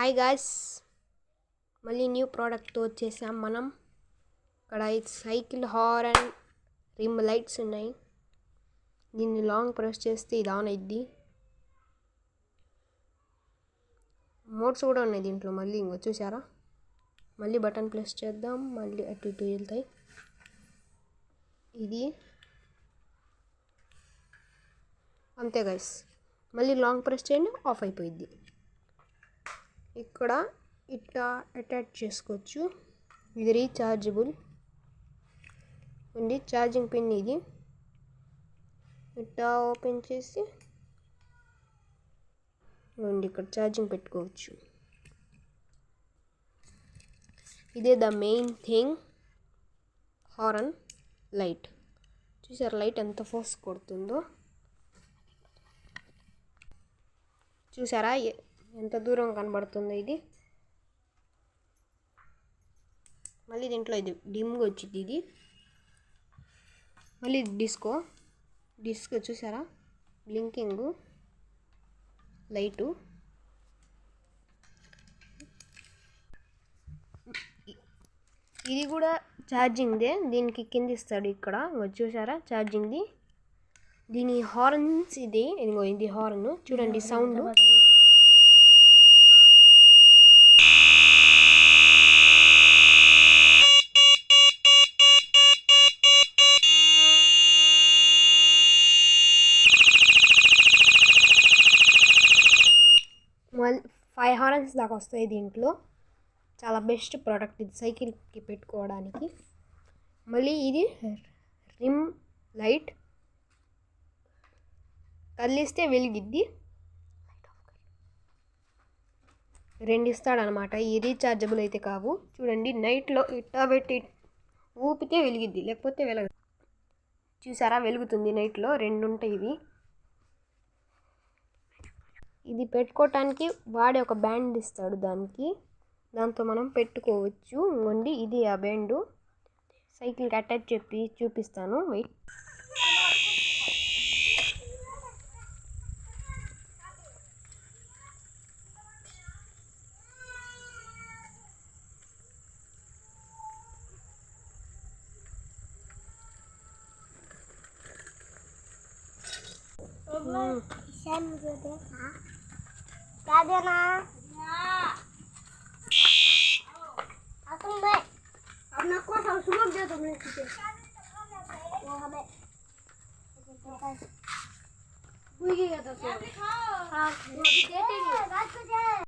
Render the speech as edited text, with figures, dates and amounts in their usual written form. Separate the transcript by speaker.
Speaker 1: Hi guys, మళ్ళీ new ప్రోడక్ట్తో వచ్చేసాం మనం. ఇక్కడ సైకిల్ హార్న్ రిమ్ లైట్స్ ఉన్నాయి. దీన్ని లాంగ్ ప్రెస్ చేస్తే ఇది ఆన్ అయ్యిద్ది. మోడ్స్ కూడా ఉన్నాయి దీంట్లో. మళ్ళీ ఇంకో చూసారా, మళ్ళీ బటన్ ప్రెస్ చేద్దాం, మళ్ళీ అటు ఇటు వెళ్తాయి. ఇది అంతే గైస్. మళ్ళీ లాంగ్ ప్రెస్ చేయండి, ఆఫ్ అయిపోయిద్ది. ఇక్కడ ఇట్లా అటాచ్ చేసుకోవచ్చు. ఇది రీఛార్జబుల్ ఉంది. ఛార్జింగ్ పిన్ ఇది. ఇట్లా ఓపెన్ చేసి ఇక్కడ ఛార్జింగ్ పెట్టుకోవచ్చు. ఇదే the main thing, horn light. చూసారు లైట్ ఎంత ఫోర్స్ కొడుతుందో? చూసారా ఎంత దూరం కనబడుతుందో ఇది? మళ్ళీ దీంట్లో ఇది డిమ్గా వచ్చింది. ఇది మళ్ళీ డిస్క్ చూసారా, బ్లింకింగ్ లైటు. ఇది కూడా ఛార్జింగ్దే. దీనికి కింద ఇస్తాడు ఇక్కడ. చూసారా ఛార్జింగ్ది. దీని హార్న్స్ ఇదిగో ఇది హార్న్ చూడండి, సౌండ్. మళ్ళీ 5 హార్న్స్ దాకా వస్తాయి దీంట్లో. చాలా బెస్ట్ ప్రోడక్ట్ ఇది సైకిల్కి పెట్టుకోవడానికి. మళ్ళీ ఇది రిమ్ లైట్, కదిలిస్తే వెలిగిద్ది. 2 ఇస్తాడనమాట. ఈ రీఛార్జబుల్ అయితే కావు. చూడండి, నైట్లో ఇట్టా పెట్టి ఊపితే వెలిగిద్ది, లేకపోతే వెలగదు. చూసారా వెలుగుతుంది నైట్లో. 2 ఉంటాయి ఇవి. ఇది పెట్టుకోవటానికి వాడే ఒక బ్యాండ్ ఇస్తాడు దానికి. దాంతో మనం పెట్టుకోవచ్చు. ఇంకోండి ఇది ఆ బ్యాండు. సైకిల్కి అటాచ్ చెప్పి చూపిస్తాను, వెయిట్.
Speaker 2: क्या देना? अपना कोट और सुबह दे दो मेरे पीछे। वो हमें भूल गया था। हाँ, वो अभी देते नहीं।